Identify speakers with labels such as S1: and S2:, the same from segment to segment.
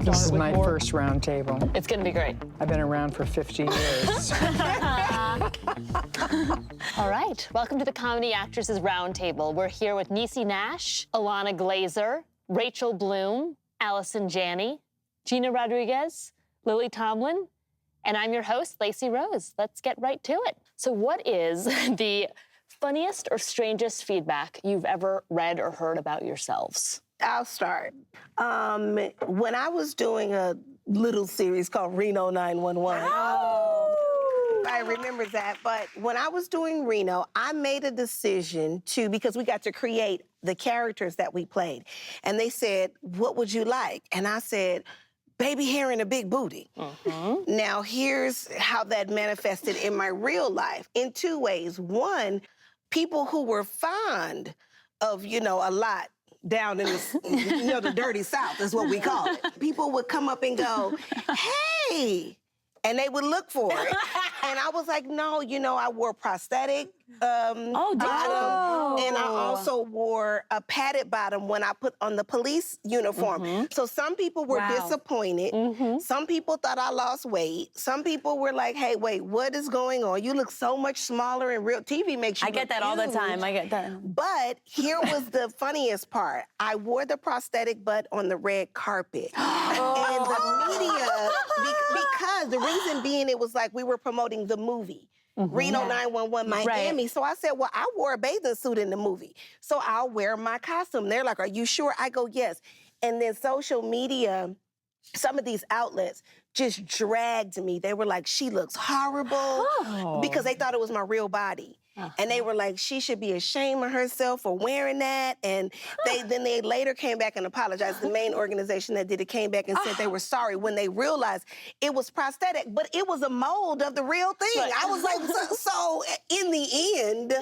S1: This is my first Roundtable.
S2: It's gonna be great.
S1: I've been around for 50 years.
S2: All right, welcome to the Comedy Actresses Roundtable. We're here with Niecy Nash, Ilana Glazer, Rachel Bloom, Allison Janney, Gina Rodriguez, Lily Tomlin, and I'm your host, Lacey Rose. Let's get right to it. So what is the funniest or strangest feedback you've ever read or heard about yourselves?
S3: I'll start. When I was doing a little series called Reno 911, I remember that, but when I was doing Reno, I made a decision because we got to create the characters that we played. And they said, what would you like? And I said, baby hair and a big booty. Now, here's how that manifested in my real life in two ways. One, people who were fond of, a lot down in the, the dirty South is what we call it. People would come up and go, hey, and they would look for it. And I was like, no, I wore prosthetic bottom, and I also wore a padded bottom when I put on the police uniform. So some people were disappointed. Some people thought I lost weight. Some people were like, hey, wait, what is going on? You look so much smaller in real TV makes you
S4: I get that all the time. I get that.
S3: But here was the funniest part. I wore the prosthetic butt on the red carpet. And the media, because the reason being it was like we were promoting the movie. Reno 911 Miami. Right. So I said, well, I wore a bathing suit in the movie, so I'll wear my costume. They're like, are you sure? I go, yes. And then social media, some of these outlets just dragged me. They were like, she looks horrible, because they thought it was my real body. And they were like, she should be ashamed of herself for wearing that. And then they later came back and apologized. The main organization that did it came back and said they were sorry when they realized it was prosthetic, but it was a mold of the real thing. I was like, so in the end,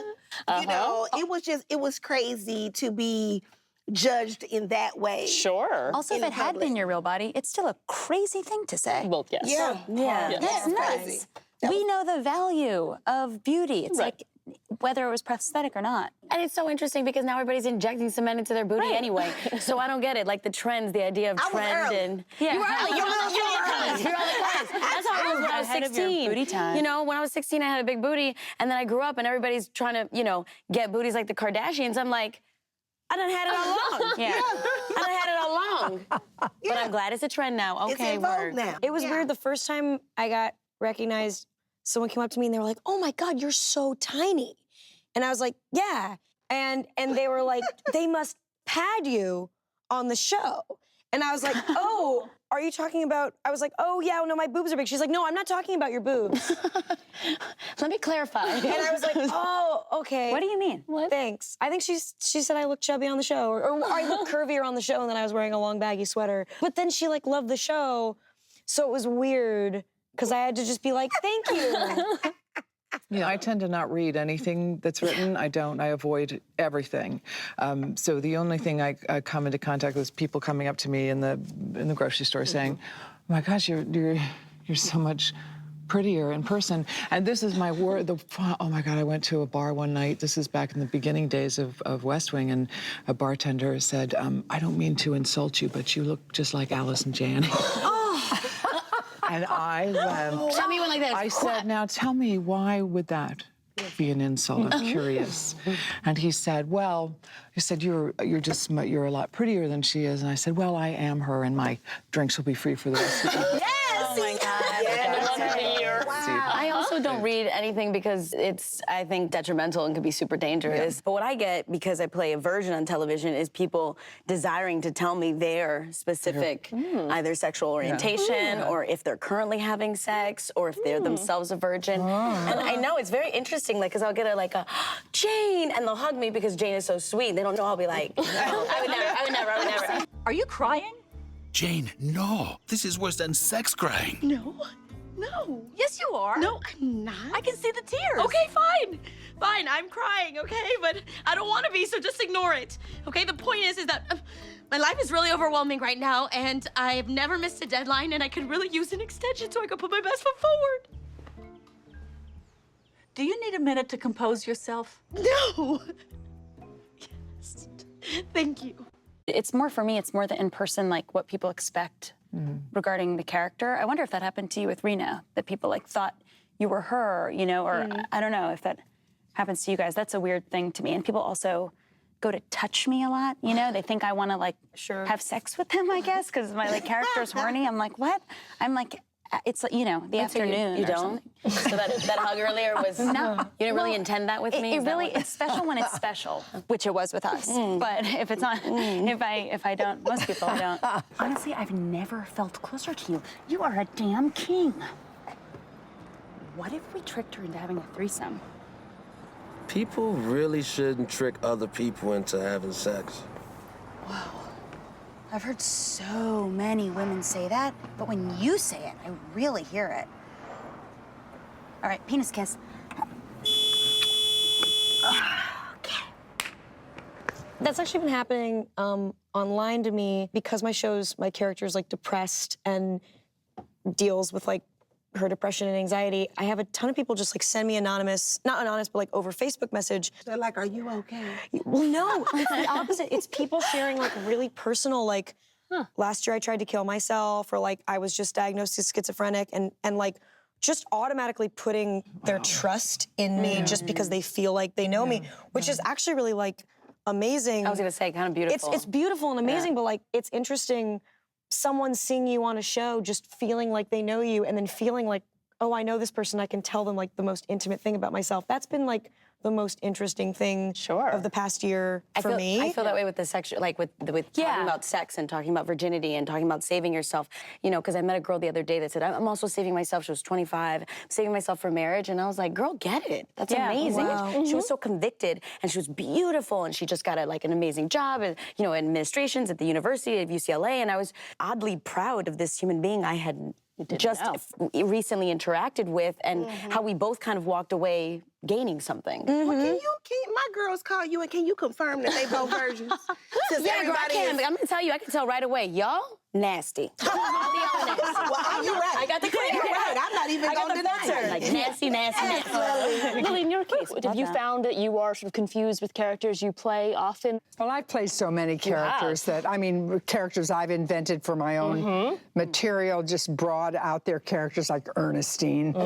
S3: it was crazy to be judged in that way.
S2: Sure.
S4: Also, if it had been your real body, it's still a crazy thing to say.
S2: Well, yes.
S4: Yeah. That's nuts. We know the value of beauty. It's like whether it was prosthetic or not.
S5: And it's so interesting because now everybody's injecting cement into their booty anyway. So I don't get it. Like the trends, the idea of trend and
S4: Yeah.
S5: You were early. You're on the cusp. That's how it was when I was 16.
S4: Booty time.
S5: When I was 16, I had a big booty, and then I grew up, and everybody's trying to, get booties like the Kardashians. I'm like, I done had it all along. I done had it all along. But I'm glad it's a trend now.
S3: It's in vogue now.
S6: It was weird the first time I got recognized. Someone came up to me and they were like, oh my God, you're so tiny. And I was like, yeah. And they were like, they must pad you on the show. And I was like, oh, are you talking about, I was like, oh yeah, no, my boobs are big. She's like, no, I'm not talking about your boobs.
S5: Let me clarify.
S6: And I was like, oh, okay.
S4: What do you mean?
S6: What? Thanks. I think she said I looked chubby on the show, or I looked curvier on the show, and then I was wearing a long baggy sweater. But then she loved the show, so it was weird. Because I had to just be like, thank you.
S1: I tend to not read anything that's written. I avoid everything. So the only thing I come into contact with is people coming up to me in the grocery store saying, oh my gosh, you're so much prettier in person. And this is my word. Oh my God, I went to a bar one night. This is back in the beginning days of West Wing, and a bartender said, I don't mean to insult you, but you look just like Allison Janney. And I went.
S5: Tell me one like that.
S1: I said, now tell me, why would that be an insult? I'm curious. And he said, well, you're a lot prettier than she is. And I said, well, I am her, and my drinks will be free for the rest of the day.
S5: Oh my God. I also don't read anything because it's, I think, detrimental and could be super dangerous. But what I get, because I play a version on television, is people desiring to tell me their specific either sexual orientation or if they're currently having sex or if they're themselves a virgin. And I know it's very interesting, because I'll get a Jane, and they'll hug me because Jane is so sweet. They don't know I'll be like, I would never.
S7: Are you crying?
S8: Jane, no. This is worse than sex crying.
S7: No. Yes, you are. No, I'm not. I can see the tears. Okay, fine. I'm crying, okay? But I don't want to be, so just ignore it. Okay, the point is that my life is really overwhelming right now, and I've never missed a deadline, and I could really use an extension so I could put my best foot forward.
S9: Do you need a minute to compose yourself?
S7: No. Yes. Thank you.
S4: It's more for me, it's more the in-person, like what people expect regarding the character. I wonder if that happened to you with Reno, that people like thought you were her, you know, or I don't know if that happens to you guys. That's a weird thing to me. And people also go to touch me a lot, you know? They think I want to like have sex with them, I guess, because my like character's horny. I'm like, what? I'm like, it's, you know, the afternoon.
S5: You don't? So that hug earlier was,
S4: No.
S5: You didn't really intend that with me?
S4: It's special when it's special, which it was with us. But if it's not, if I don't, most people I don't. Honestly, I've never felt closer to you. You are a damn king. What if we tricked her into having a threesome?
S10: People really shouldn't trick other people into having sex.
S4: Wow. I've heard so many women say that, but when you say it, I really hear it. All right, penis kiss. Okay.
S6: That's actually been happening online to me because my character's like depressed and deals with like her depression and anxiety. I have a ton of people just like send me not anonymous, but like over Facebook message.
S3: They're like, are you okay?
S6: Well, no, it's the opposite. It's people sharing like really personal, like, last year I tried to kill myself, or like I was just diagnosed as schizophrenic, and like just automatically putting their trust in me just because they feel like they know me, which is actually really like amazing.
S5: I was gonna say, kind of beautiful.
S6: It's beautiful and amazing, but like it's interesting. Someone seeing you on a show, just feeling like they know you, and then feeling like, oh, I know this person. I can tell them like the most intimate thing about myself. That's been like the most interesting thing of the past year for me.
S5: I feel that way with the sexual, like with talking about sex and talking about virginity and talking about saving yourself. You know, because I met a girl the other day that said, I'm also saving myself. She was 25, saving myself for marriage. And I was like, girl, get it. That's amazing.
S6: Wow.
S5: She was so convicted, and she was beautiful, and she just got an amazing job, you know, administrations at the University of UCLA. And I was oddly proud of this human being I had just recently interacted with, and how we both kind of walked away gaining something.
S3: Well, can my girls call you and can you confirm that they both virgins?
S5: Yeah, girl, I can. I'm gonna tell you, I can tell right away. Y'all nasty. I'll be honest.
S3: Well, you're right.
S5: I got the credit.
S3: You're right. I'm not even gonna deny it.
S5: Like nasty.
S2: Lily, in your case, have you found that you are sort of confused with characters you play often?
S11: Well, I play so many characters that, I mean, characters I've invented for my own material, just broad out there characters like Ernestine, the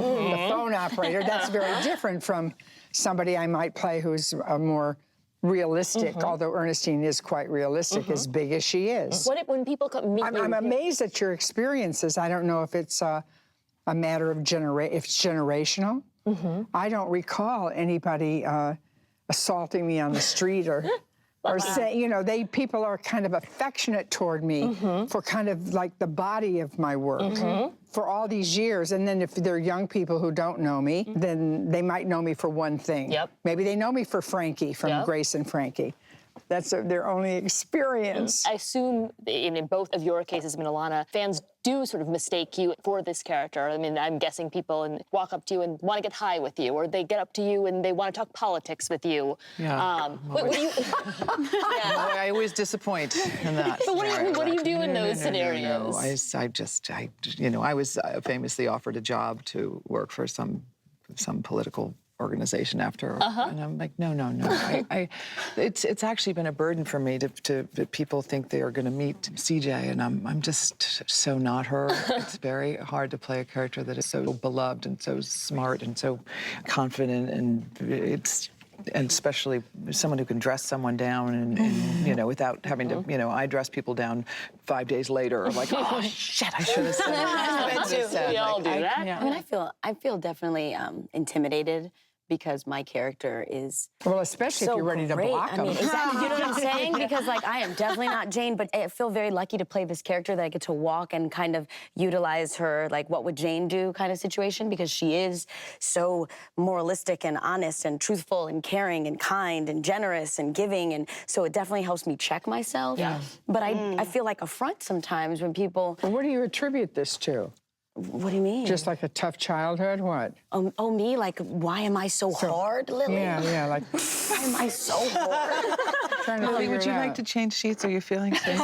S11: phone operator. That's very different from somebody I might play who's more realistic, although Ernestine is quite realistic, as big as she is.
S2: When people meet you,
S11: I'm amazed at your experiences. I don't know if it's a matter of if it's generational. I don't recall anybody assaulting me on the street or saying, you know, people are kind of affectionate toward me for kind of like the body of my work for all these years. And then if they're young people who don't know me, then they might know me for one thing. Maybe they know me for Frankie from Grace and Frankie. That's their only experience.
S2: I assume in both of your cases, Ilana, fans do sort of mistake you for this character. I mean, I'm guessing people walk up to you and want to get high with you, or they get up to you and they want to talk politics with you. What do you?
S1: I always disappoint in that.
S2: But what do you do in those scenarios?
S1: I was famously offered a job to work for some political organization after, and I'm like, no. It's actually been a burden for me that people think they are going to meet CJ, and I'm just so not her. It's very hard to play a character that is so beloved and so smart and so confident, and especially someone who can dress someone down and you know, without having to, you know, I dress people down 5 days later, or like, oh shit, I should have said that.
S2: We all do that.
S5: I mean, I feel definitely intimidated, because my character is
S11: especially
S5: so
S11: if you're ready to
S5: great.
S11: block them.
S5: I mean, exactly. You know what I'm saying? Because like I am definitely not Jane, but I feel very lucky to play this character that I get to walk and kind of utilize her, like what would Jane do kind of situation, because she is so moralistic and honest and truthful and caring and kind and generous and giving, and so it definitely helps me check myself. But I feel like a front sometimes when people.
S11: Well, what do you attribute this to?
S5: What do you mean?
S11: Just like a tough childhood? What?
S5: Oh, me? Like, why am I so hard, Lily?
S11: Yeah, like.
S5: Why am I so hard?
S11: trying to
S1: Lily,
S11: figure
S1: would
S11: it
S1: you
S11: out.
S1: like to change sheets? Are you feeling safe?
S11: No,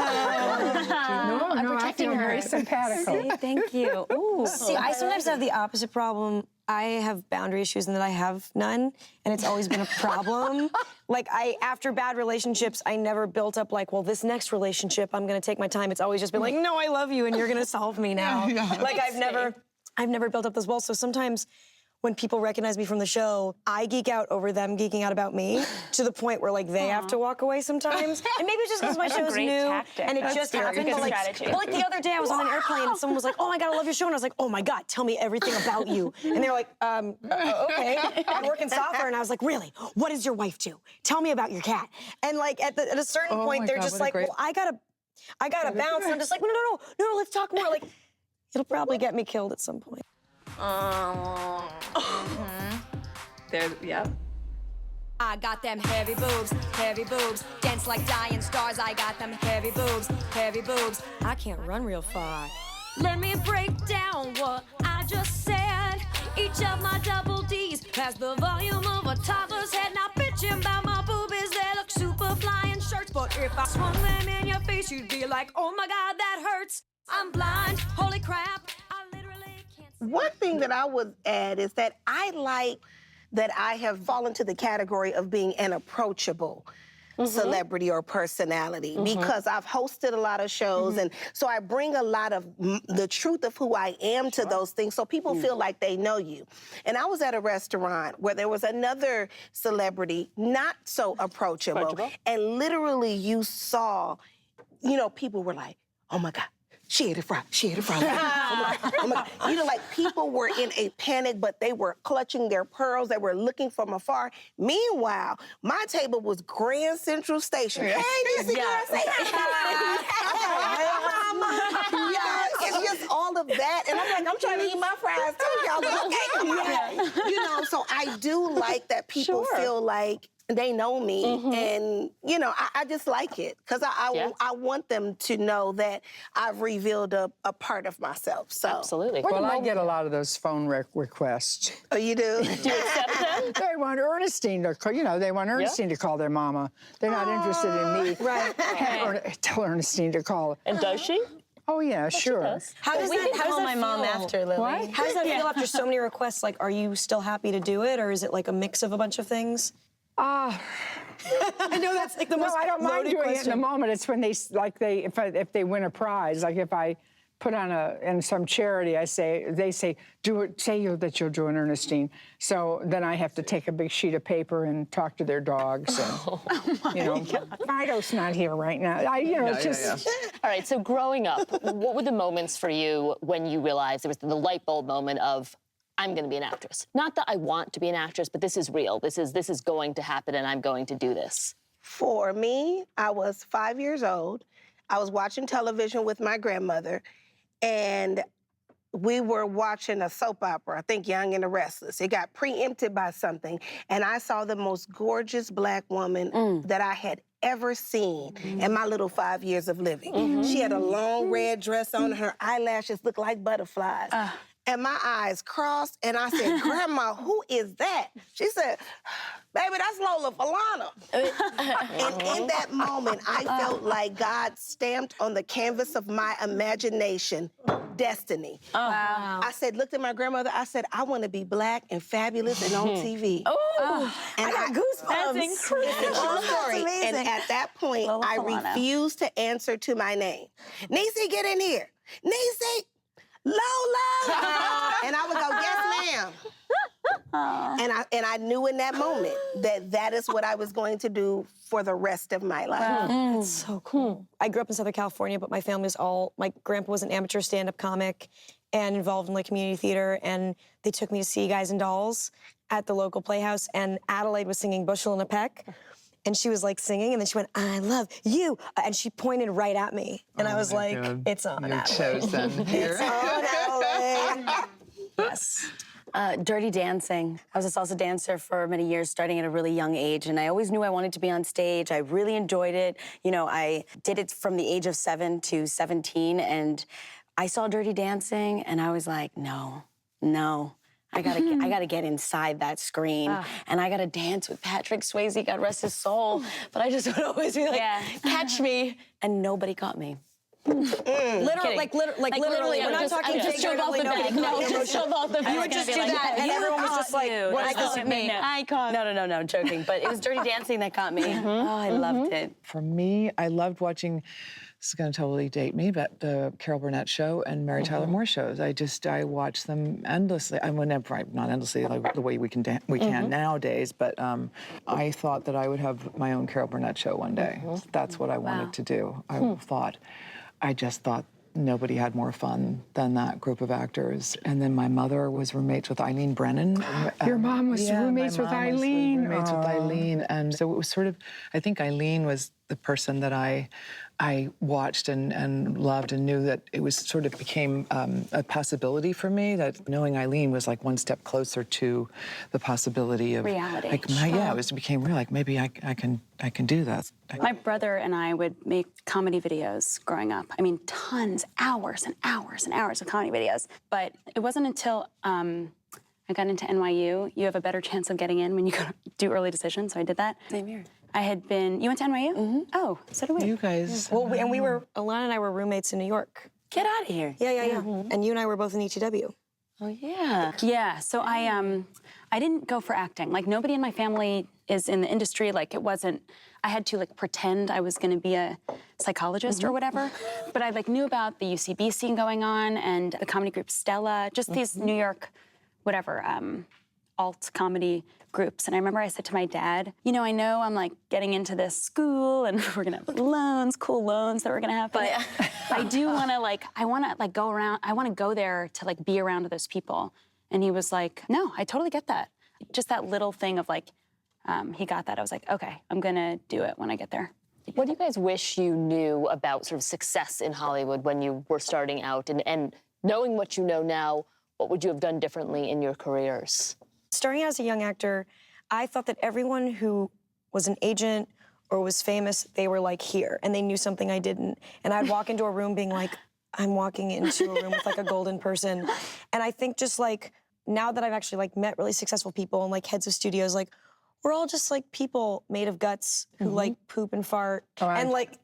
S11: I feel very simpatico.
S4: See, thank you. Ooh.
S6: See, I sometimes have the opposite problem. I have boundary issues and that I have none, and it's always been a problem. Like, after bad relationships, I never built up like, well, this next relationship, I'm gonna take my time. It's always just been like, no, I love you, and you're gonna solve me now. Like, I've never built up this wall. So sometimes when people recognize me from the show, I geek out over them geeking out about me to the point where like they have to walk away sometimes. And maybe it's just because my show's
S4: great
S6: new
S4: tactic.
S6: and it
S4: That's
S6: just
S4: very
S6: happened.
S4: good
S6: But
S4: strategy.
S6: like the other day, I was on an airplane and someone was like, "Oh my God, I love your show," and I was like, "Oh my God, tell me everything about you." And they're like, "Okay." I work in software, and I was like, "Really? What does your wife do? Tell me about your cat." And like at a certain point,
S1: my
S6: they're
S1: God,
S6: just
S1: what a
S6: like,
S1: great-
S6: "Well, I gotta bounce." And I'm just like, "No, let's talk more." Like, it'll probably get me killed at some point.
S9: There, yep.
S12: I got them heavy boobs, dance like dying stars. I got them heavy boobs.
S6: I can't run real far.
S12: Let me break down what I just said. Each of my double D's has the volume of a toddler's head. Now bitching about my boobies, they look super flying shirts. But if I swung them in your face, you'd be like, oh my God, that hurts. I'm blind, holy crap. I literally can't see.
S3: One thing that I would add is that I like that I have fallen to the category of being an approachable celebrity or personality because I've hosted a lot of shows, and so I bring a lot of the truth of who I am to those things, so people feel like they know you. And I was at a restaurant where there was another celebrity, not so approachable. And literally you saw, people were like, oh my God. She ate it fried. Oh my God. You know, like people were in a panic, but they were clutching their pearls. They were looking from afar. Meanwhile, my table was Grand Central Station. Hey, Niecy, girl, say hi. It's just all of that. And I'm like, I'm trying to eat my fries too, y'all. But okay, come on. So I do like that people feel like they know me, and I just like it because I want them to know that I've revealed a part of myself. So
S2: Absolutely.
S11: Well, I get a lot of those phone requests.
S3: Oh, you do?
S2: Do you accept them?
S11: They want Ernestine to call, they want Ernestine to call their mama. They're not interested in me. Right. Tell Ernestine to call.
S2: And does she?
S11: Oh, yeah, sure.
S6: How does that
S5: call my
S6: feel?
S5: mom after, Lily.
S11: What?
S6: How does that feel after so many requests? Like, are you still happy to do it, or is it like a mix of a bunch of things? I know that's like the most.
S11: No, I don't mind
S6: loaded
S11: doing it in
S6: question.
S11: the moment. It's when if they win a prize, like if I put on in some charity, they say do it, say that you'll do an Ernestine. So then I have to take a big sheet of paper and talk to their dogs. And, Fido's not here right now.
S2: All right, so growing up, what were the moments for you when you realized there was the light bulb moment of, I'm going to be an actress? Not that I want to be an actress, but this is real. This is going to happen, and I'm going to do this.
S3: For me, I was 5 years old. I was watching television with my grandmother, and we were watching a soap opera, I think Young and the Restless. It got preempted by something, and I saw the most gorgeous Black woman that I had ever seen in my little 5 years of living. She had a long red dress on, her eyelashes looked like butterflies. And my eyes crossed, and I said, Grandma, who is that? She said, baby, that's Lola Falana. And in that moment, I felt like God stamped on the canvas of my imagination, destiny.
S6: Wow.
S3: I said, looked at my grandmother, I said, I want to be Black and fabulous and on TV. And
S6: I got goosebumps.
S3: That's incredible. It's a true story. And at that point, I refused to answer to my name. Niecy, get in here. Niecy, Lola! And I would go, yes, ma'am. And I knew in that moment that is what I was going to do for the rest of my life.
S6: That's so cool. I grew up in Southern California, but my family's my grandpa was an amateur stand-up comic and involved in community theater, and they took me to see Guys and Dolls at the local playhouse, and Adelaide was singing Bushel and a Peck. And she was singing, and then she went, I love you. And she pointed right at me. And I was like, it's on,
S1: You're
S6: Adelaide.
S1: chosen here.
S6: It's on, Adelaide. Yes.
S5: Dirty Dancing. I was a salsa dancer for many years, starting at a really young age, and I always knew I wanted to be on stage. I really enjoyed it. I did it from the age of 7 to 17, and I saw Dirty Dancing, and I was like, no. I gotta get inside that screen, and I gotta dance with Patrick Swayze, God rest his soul. But I just would always be like, catch me, and nobody caught me.
S6: Literally, literally. We're not talking
S2: just shove off the bag. No, just shove off the bag.
S6: You would just do that, and everyone was just like,
S5: "What is this with me?" No, joking. But it was Dirty Dancing that caught me. Oh, I loved it.
S1: For me, I loved watching. This is going to totally date me, but the Carol Burnett show and Mary Tyler Moore shows. I watch them endlessly. I mean, not endlessly like the way we can nowadays, but I thought that I would have my own Carol Burnett show one day. That's what I wanted to do. I just thought nobody had more fun than that group of actors. And then my mother was roommates with Eileen Brennan.
S11: Your mom was roommates with Eileen?
S1: Roommates with Eileen. And so it was sort of, I think Eileen was the person that I watched and loved and knew that it was sort of became a possibility for me, that knowing Eileen was like one step closer to the possibility of
S4: reality.
S1: Like, it became real, like maybe I can do that.
S4: My brother and I would make comedy videos growing up. I mean, tons, hours and hours and hours of comedy videos. But it wasn't until I got into NYU, you have a better chance of getting in when you do early decision, so I did that.
S5: Same here.
S4: You went to NYU? Oh, so do we.
S1: You guys.
S6: Well, Ilana and I were roommates in New York.
S5: Get out of here.
S6: Yeah. And you and I were both in ETW.
S5: Oh, yeah.
S4: Yeah, so I didn't go for acting. Like, nobody in my family is in the industry. Like, it wasn't, I had to, like, pretend I was gonna be a psychologist or whatever. But I, like, knew about the UCB scene going on and the comedy group Stella, just these New York, alt comedy groups. And I remember I said to my dad, I know I'm like getting into this school and we're gonna have loans, cool loans that we're gonna have, but I do wanna go around, I wanna go there to like be around those people. And he was like, no, I totally get that. Just that little thing of like, he got that. I was like, okay, I'm gonna do it when I get there.
S2: What do you guys wish you knew about sort of success in Hollywood when you were starting out? And knowing what you know now, what would you have done differently in your careers?
S6: Starting out as a young actor, I thought that everyone who was an agent or was famous, they were like here, and they knew something I didn't. And I'd walk into a room being like, I'm walking into a room with like a golden person. And I think just like, now that I've actually like met really successful people and like heads of studios, like we're all just like people made of guts who like poop and fart. And like,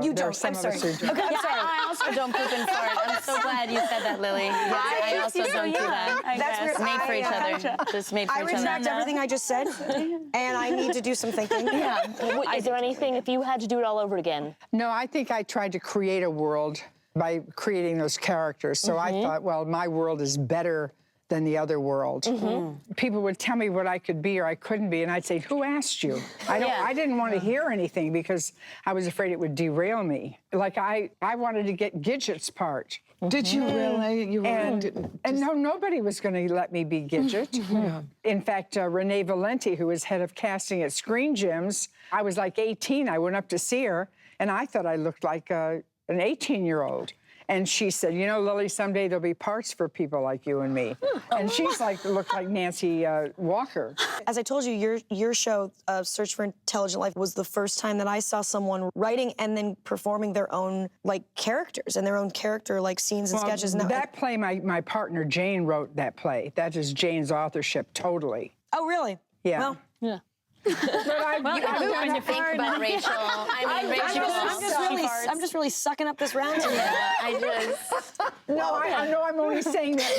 S6: you don't. I'm sorry. Okay, I'm sorry.
S5: I also don't poop and fart. I'm so glad you said that, Lily. I also don't do that.
S6: That's
S5: made for each other. Just made for each other.
S6: I retract everything I just said, and I need to do some thinking.
S2: Is there anything, if you had to do it all over again?
S11: No, I think I tried to create a world by creating those characters. So I thought, well, my world is better than the other world. People would tell me what I could be or I couldn't be, and I'd say, who asked you? I didn't want to hear anything because I was afraid it would derail me. Like I wanted to get Gidget's part.
S1: Did you really? You
S11: and no, nobody was going to let me be Gidget. In fact, Renee Valenti, who was head of casting at Screen Gems, I was like 18. I went up to see her, and I thought I looked like an 18-year-old. And she said, Lily, someday there'll be parts for people like you and me. And she's like, looked like Nancy Walker.
S6: As I told you, your show, Search for Intelligent Life, was the first time that I saw someone writing and then performing their own like characters and their own character like scenes and sketches. And
S11: that play, my partner Jane wrote that play. That is Jane's authorship, totally.
S6: Oh, really?
S11: Yeah.
S6: Well,
S2: yeah.
S5: But when you think about Rachel, I mean, Rachel.
S6: I'm just really sucking up this round today.
S11: I'm only saying that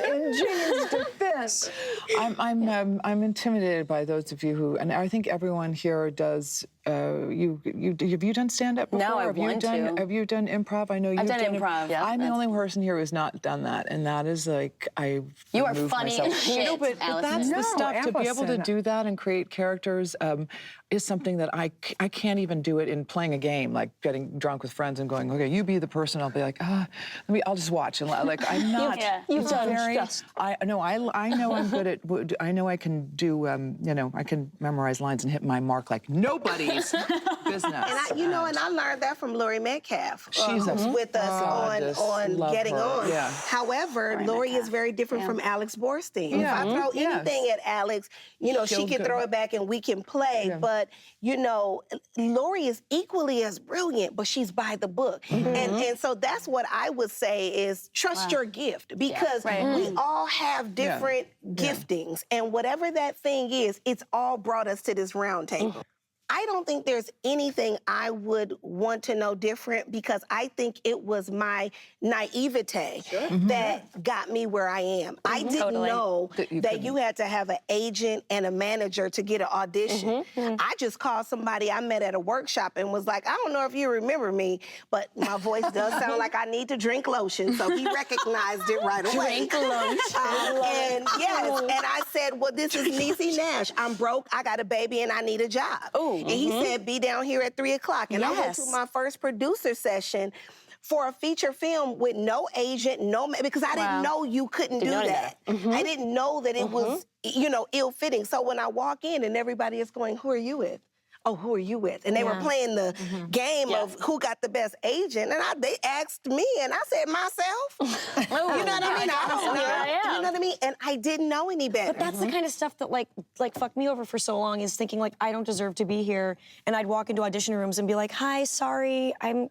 S11: in Jane's defense.
S1: I'm intimidated by those of you who, and I think everyone here does. Have you done stand-up before?
S5: No,
S1: have you done improv? I know you've
S5: done improv. Yeah,
S1: I'm the only person here who's not done that, and that is like
S5: You are funny as shit.
S1: No, but that's the stuff to be able to do that and create characters is something that I can't even do it in playing a game, like getting drunk with friends and going, okay, you be the person. I'll be like, I'll just watch and like I'm not.
S2: You've done
S1: I know I'm good at. I know I can do. I can memorize lines and hit my mark like nobody
S2: Ladies.
S1: Business.
S3: And I learned that from Lori Metcalf,
S1: She's
S3: who's with us on
S1: love
S3: Getting
S1: her.
S3: On.
S1: Yeah.
S3: However, Lori is very different from Alex Borstein.
S1: Yeah.
S3: If I throw anything at Alex, she can throw it back and we can play.
S1: Yeah.
S3: But Lori is equally as brilliant, but she's by the book. And so that's what I would say is trust your gift, because we all have different giftings, and whatever that thing is, it's all brought us to this round table. I don't think there's anything I would want to know different, because I think it was my naivete that got me where I am. I didn't know that you had to have an agent and a manager to get an audition. I just called somebody I met at a workshop and was like, I don't know if you remember me, but my voice does sound like I need to drink lotion. So he recognized it right away.
S5: Drink lotion.
S3: And I said, well, this is Niecy Nash. I'm broke, I got a baby, and I need a job. And he said, be down here at 3 o'clock. And I went to my first producer session for a feature film with no agent, because I didn't know you couldn't do that. I didn't know that it was, ill-fitting. So when I walk in and everybody is going, who are you with? Oh, who are you with? And they were playing the game of who got the best agent. And they asked me, and I said, myself. You know what I mean? I don't know. You know what I mean? And I didn't know any better.
S6: But that's the kind of stuff that like fucked me over for so long, is thinking like I don't deserve to be here. And I'd walk into audition rooms and be like, hi, sorry, I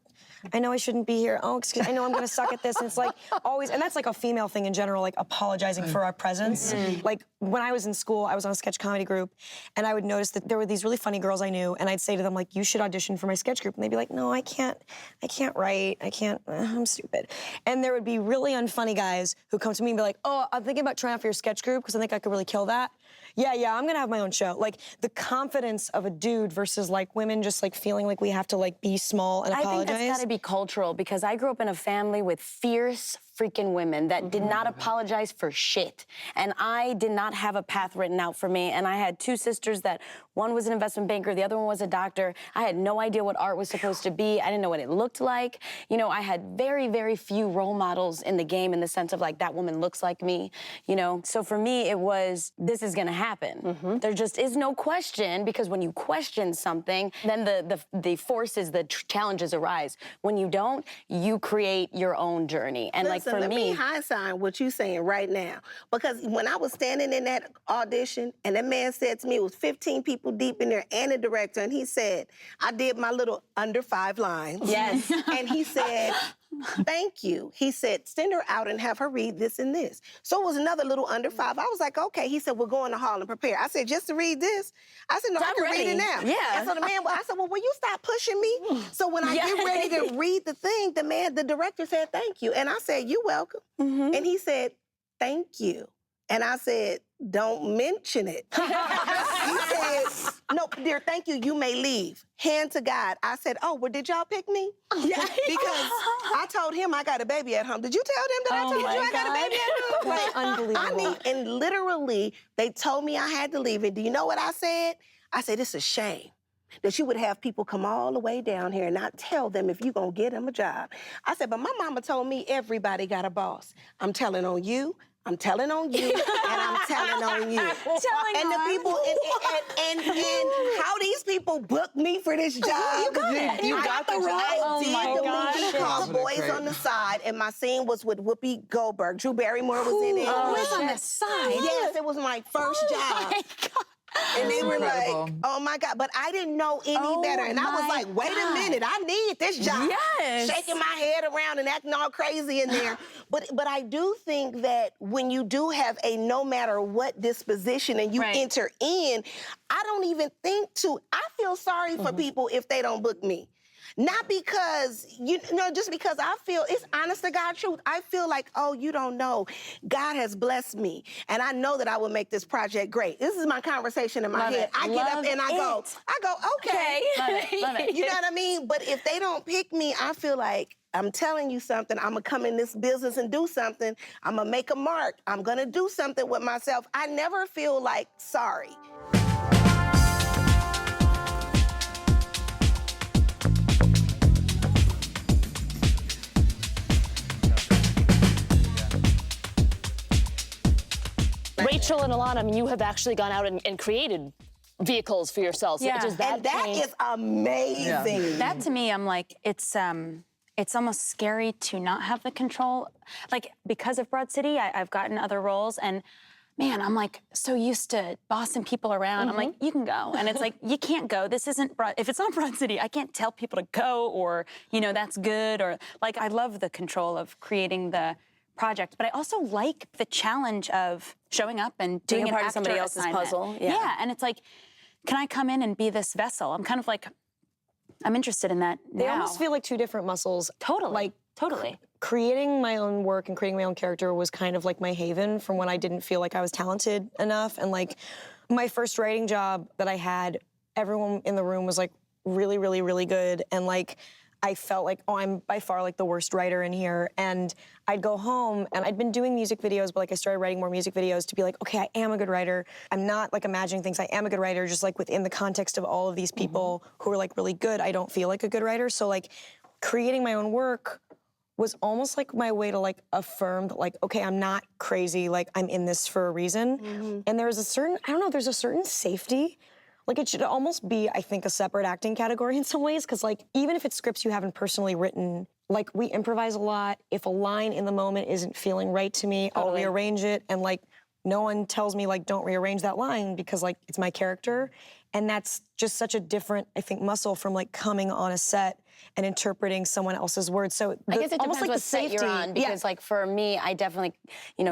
S6: know I shouldn't be here. Oh, excuse me, I know I'm gonna suck at this. And it's like always, and that's like a female thing in general, like apologizing for our presence. Like when I was in school, I was on a sketch comedy group, and I would notice that there were these really funny girls I knew, and I'd say to them like, you should audition for my sketch group. And they'd be like, no, I can't write, I'm stupid. And there would be really unfunny guys who come to me and be like, oh, I'm thinking about trying out for your sketch group because I think I could really kill that. Yeah, I'm gonna have my own show. Like the confidence of a dude versus like women just like feeling like we have to like be small and apologize.
S5: I think that's gotta be cultural, because I grew up in a family with fierce freaking women that did not apologize for shit. And I did not have a path written out for me. And I had two sisters that one was an investment banker, the other one was a doctor. I had no idea what art was supposed to be. I didn't know what it looked like. I had very, very few role models in the game, in the sense of like, that woman looks like me, So for me, it was, this is gonna happen. There just is no question, because when you question something, then the forces, the challenges arise. When you don't, you create your own journey. And
S3: Listen, let me hindsight what you saying right now. Because when I was standing in that audition, and that man said to me, it was 15 people deep in there and a director, and he said, I did my little under 5 lines.
S5: Yes.
S3: And he said, thank you. He said, send her out and have her read this and this. So it was another little under 5. I was like, okay. He said, we'll go in the hall and prepare. I said, just to read this? I said, no, I can read it now.
S5: Yeah.
S3: And so the man, I said, well, will you stop pushing me? So when I get ready to read the thing, the director said, thank you. And I said, you're welcome. And he said, thank you. And I said, don't mention it. He said, no, dear, thank you, you may leave. Hand to God. I said, oh, well, did y'all pick me? Yeah. Because I told him I got a baby at home. Did you tell them that I told you I got a baby at home? Like,
S6: unbelievable.
S3: And literally, they told me I had to leave. And do you know what I said? I said, it's a shame that you would have people come all the way down here and not tell them if you're going to get them a job. I said, but my mama told me everybody got a boss. I'm telling on you. I'm telling on you, and I'm telling on you. And the people, and how these people booked me for this job.
S1: You got the job?
S3: I did
S1: my
S3: the
S1: gosh.
S3: movie called Boys on the Side, and my scene was with Whoopi Goldberg. Drew Barrymore was in it.
S6: Boys on the Side?
S3: Yes, it was my first job. And they were like, oh my God. But I didn't know any better. And I was like, wait a minute, I need this job.
S5: Yes.
S3: Shaking my head around and acting all crazy in there. But I do think that when you do have a no matter what disposition and you enter in, I don't even think I feel sorry for people if they don't book me. Not because, just because I feel, it's honest to God truth. I feel like, oh, you don't know. God has blessed me. And I know that I will make this project great. This is my conversation in my head. I get up and I go, okay.
S5: Love it.
S3: You know what I mean? But if they don't pick me, I feel like, I'm telling you something. I'm going to come in this business and do something. I'm going to make a mark. I'm going to do something with myself. I never feel like sorry.
S2: Rachel and Ilana, you have actually gone out and created vehicles for yourself. So
S4: Yeah.
S2: does that
S3: And that
S2: change?
S3: is amazing.
S4: That to me, I'm like, it's almost scary to not have the control. Like, because of Broad City, I've gotten other roles, and man, I'm like so used to bossing people around. I'm like, you can go. And it's like, you can't go. This isn't Broad, if it's not Broad City, I can't tell people to go or, that's good. Or like, I love the control of creating the project, but I also like the challenge of showing up and doing
S5: Being a
S4: an
S5: part of somebody
S4: actor
S5: else's
S4: assignment.
S5: puzzle, yeah.
S4: And it's like, can I come in and be this vessel? I'm kind of like, I'm interested in that now.
S6: They almost feel like two different muscles.
S4: Totally.
S6: Like,
S4: totally.
S6: creating my own work and creating my own character was kind of like my haven from when I didn't feel like I was talented enough. And like my first writing job that I had, everyone in the room was like really, really, really good. And like I felt like, oh, I'm by far like the worst writer in here. And I'd go home and I'd been doing music videos, but like I started writing more music videos to be like, okay, I am a good writer. I'm not like imagining things. I am a good writer, just like within the context of all of these people who are like really good. I don't feel like a good writer. So like creating my own work was almost like my way to like affirm that like, okay, I'm not crazy, like I'm in this for a reason. And there's a certain, I don't know, there's a certain safety. Like it should almost be, I think, a separate acting category in some ways, because like even if it's scripts you haven't personally written, like we improvise a lot. If a line in the moment isn't feeling right to me, I'll rearrange it. And like no one tells me like don't rearrange that line because like it's my character. And that's just such a different, I think, muscle from like coming on a set and interpreting someone else's words. So
S5: I guess it
S6: almost
S5: depends
S6: like
S5: what
S6: the
S5: set
S6: safety.
S5: you're on, because like for me, I definitely,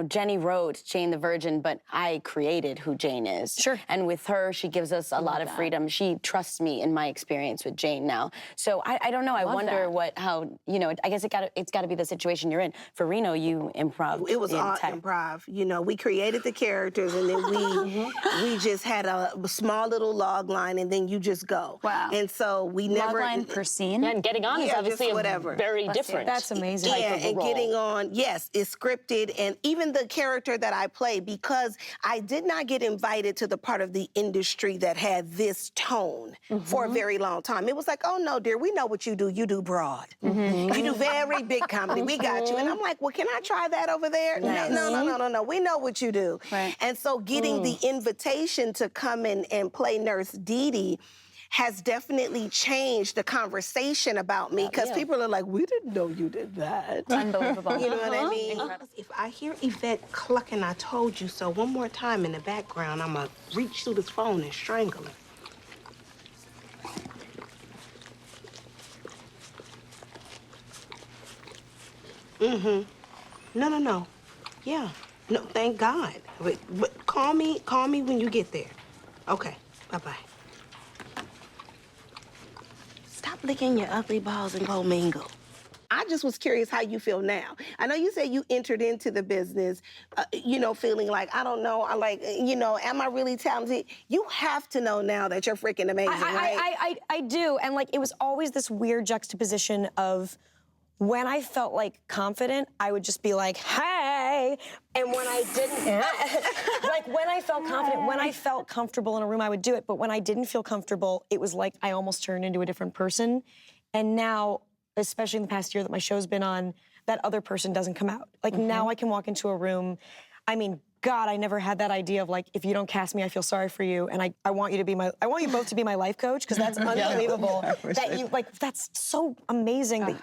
S5: Jenny wrote Jane the Virgin, but I created who Jane is.
S6: Sure.
S5: And with her, she gives us a lot of freedom. She trusts me in my experience with Jane now. So I don't know. I wonder how I guess it's got to be the situation you're in. For Reno, you improv.
S3: It was all improv. We created the characters and then we just had a small little log line and then you just go.
S4: Wow.
S3: And so we never.
S4: Log line per scene?
S2: And getting on is obviously
S3: whatever.
S2: very different.
S6: That's amazing.
S2: type
S3: Yeah,
S2: of a
S3: and
S2: role.
S3: getting on, yes, it's scripted. And even the character that I play, because I did not get invited to the part of the industry that had this tone for a very long time. It was like, oh no, dear, we know what you do. You do broad. You do very big comedy. We got you. And I'm like, well, can I try that over there?
S5: Nice.
S3: No. We know what you do.
S4: Right.
S3: And so getting the invitation to come in and play Nurse Dee Dee has definitely changed the conversation about me, because people are like, we didn't know you did that.
S4: Unbelievable.
S3: You know what I mean? If I hear Yvette clucking, I told you so one more time in the background, I'm going to reach through this phone and strangle her. No. Yeah. No, thank God. But call me when you get there. Okay. Bye-bye. Stop licking your ugly balls and go mingle. I just was curious how you feel now. I know you said you entered into the business, feeling like, I don't know, am I really talented? You have to know now that you're freaking amazing, right?
S6: I do. And like, it was always this weird juxtaposition of when I felt like confident, I would just be like, hey. And when I didn't, like when I felt confident, when I felt comfortable in a room, I would do it. But when I didn't feel comfortable, it was like I almost turned into a different person. And now, especially in the past year that my show's been on, that other person doesn't come out. Like now I can walk into a room. I mean, God, I never had that idea of like, if you don't cast me, I feel sorry for you. And I want you both to be my life coach, because that's unbelievable. That's so amazing.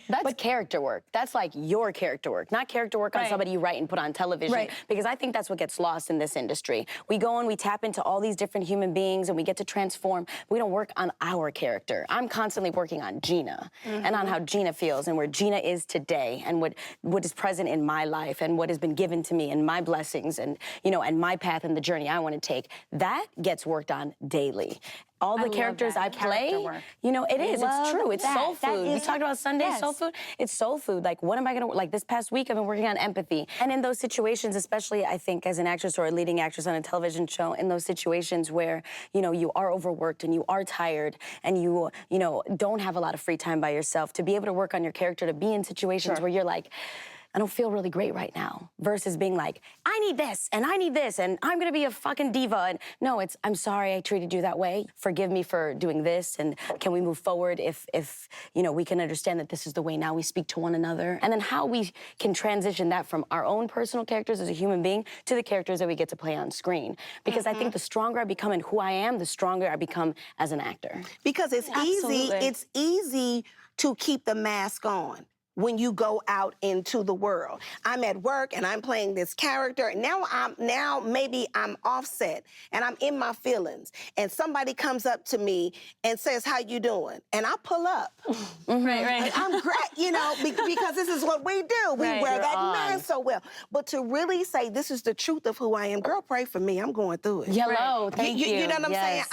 S5: That's character work. That's like your character work, not character work on somebody you write and put on television.
S6: Right.
S5: Because I think that's what gets lost in this industry. We go and we tap into all these different human beings and we get to transform. We don't work on our character. I'm constantly working on Gina and on how Gina feels and where Gina is today and what is present in my life and what has been given to me and my blessings and my path and the journey I want to take. That gets worked on daily. All the characters I play, it is. It's true. It's soul food. We talked about Sunday soul food. It's soul food. Like, what am I going to, like this past week, I've been working on empathy. And in those situations, especially, I think, as an actress or a leading actress on a television show, in those situations where, you are overworked and you are tired and you don't have a lot of free time by yourself, to be able to work on your character, to be in situations where you're like, I don't feel really great right now, versus being like, I need this, and I'm gonna be a fucking diva. And no, it's, I'm sorry I treated you that way. Forgive me for doing this, and can we move forward if you know, we can understand that this is the way now we speak to one another. And then how we can transition that from our own personal characters as a human being to the characters that we get to play on screen. Because I think the stronger I become in who I am, the stronger I become as an actor.
S3: Because it's easy to keep the mask on when you go out into the world. I'm at work and I'm playing this character. Now maybe I'm offset and I'm in my feelings, and somebody comes up to me and says, "How you doing?" And I pull up.
S2: Right.
S3: I'm great, you know, because this is what we do. We wear that mask so well. But to really say this is the truth of who I am, girl, pray for me. I'm going through it.
S5: Yellow, thank you.
S3: You know what I'm saying?